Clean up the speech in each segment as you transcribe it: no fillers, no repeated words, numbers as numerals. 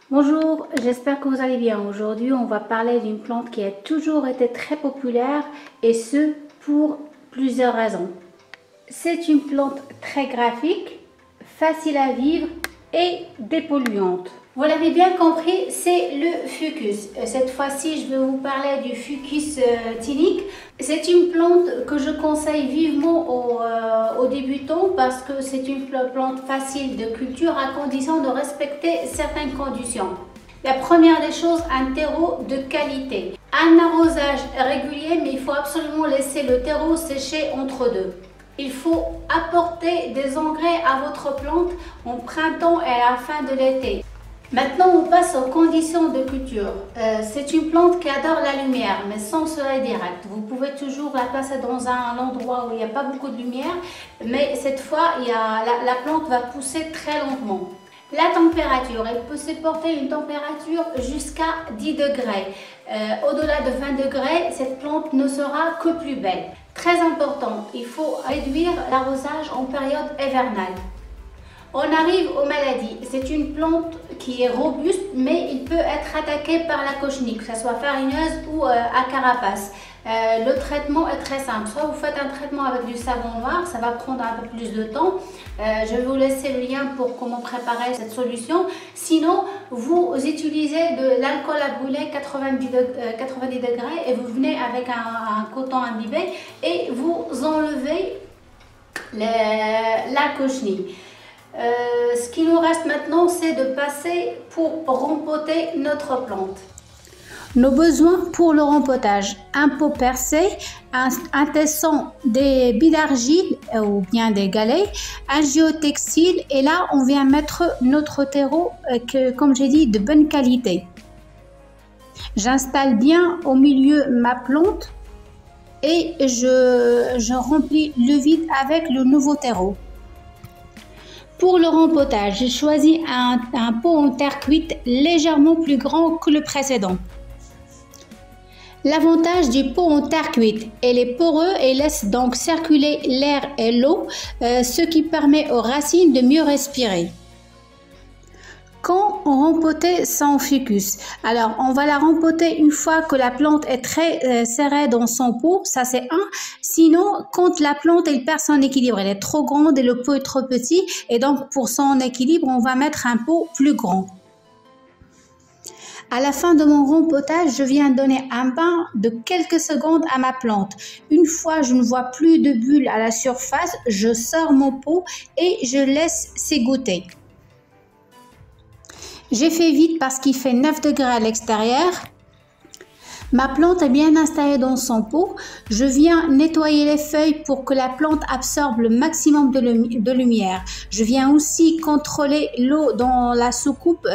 Bonjour, j'espère que vous allez bien. Aujourd'hui, on va parler d'une plante qui a toujours été très populaire et ce pour plusieurs raisons. C'est une plante très graphique, facile à vivre et dépolluante. Vous l'avez bien compris, c'est le fucus. Cette fois-ci, je vais vous parler du fucus tinique. C'est une plante que je conseille vivement aux débutants parce que c'est une plante facile de culture à condition de respecter certaines conditions. La première des choses, un terreau de qualité. Un arrosage régulier, mais il faut absolument laisser le terreau sécher entre deux. Il faut apporter des engrais à votre plante en printemps et à la fin de l'été. Maintenant, on passe aux conditions de culture. C'est une plante qui adore la lumière, mais sans soleil direct. Vous pouvez toujours la placer dans un endroit où il n'y a pas beaucoup de lumière, mais cette fois, la plante va pousser très lentement. La température, elle peut supporter une température jusqu'à 10 degrés. Au-delà de 20 degrés, cette plante ne sera que plus belle. Très important, il faut réduire l'arrosage en période hivernale. On arrive aux maladies. C'est une plante qui est robuste, mais il peut être attaqué par la cochenille, que ce soit farineuse ou à carapace. Le traitement est très simple. Soit vous faites un traitement avec du savon noir, ça va prendre un peu plus de temps. Je vais vous laisser le lien pour comment préparer cette solution. Sinon, vous utilisez de l'alcool à brûler 90 degrés et vous venez avec un coton imbibé et vous enlevez la cochenille. Ce qui nous reste maintenant, c'est de passer pour rempoter notre plante. Nos besoins pour le rempotage: un pot percé, un tesson, des billes d'argile ou bien des galets, un géotextile, et là on vient mettre notre terreau comme j'ai dit de bonne qualité. J'installe bien au milieu ma plante et je remplis le vide avec le nouveau terreau. Pour le rempotage, j'ai choisi un pot en terre cuite légèrement plus grand que le précédent. L'avantage du pot en terre cuite, il est poreux et laisse donc circuler l'air et l'eau, ce qui permet aux racines de mieux respirer. Quand on rempoter sans fucus, alors on va la rempoter une fois que la plante est très serrée dans son pot, ça c'est un. Sinon, quand la plante elle perd son équilibre, elle est trop grande et le pot est trop petit, et donc pour son équilibre, on va mettre un pot plus grand. À la fin de mon rempotage, je viens donner un bain de quelques secondes à ma plante. Une fois je ne vois plus de bulles à la surface, je sors mon pot et je laisse s'égoutter. J'ai fait vite parce qu'il fait 9 degrés à l'extérieur. Ma plante est bien installée dans son pot. Je viens nettoyer les feuilles pour que la plante absorbe le maximum de lumière. Je viens aussi contrôler l'eau dans la soucoupe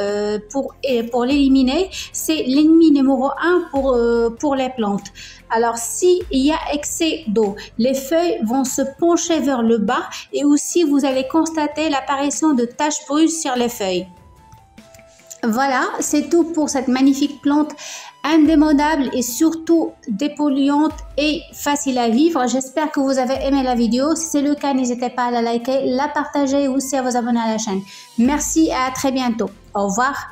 pour l'éliminer. C'est l'ennemi numéro 1 pour les plantes. Alors, s'il y a excès d'eau, les feuilles vont se pencher vers le bas et aussi vous allez constater l'apparition de taches brunes sur les feuilles. Voilà, c'est tout pour cette magnifique plante indémodable et surtout dépolluante et facile à vivre. J'espère que vous avez aimé la vidéo. Si c'est le cas, n'hésitez pas à la liker, la partager et aussi à vous abonner à la chaîne. Merci et à très bientôt. Au revoir.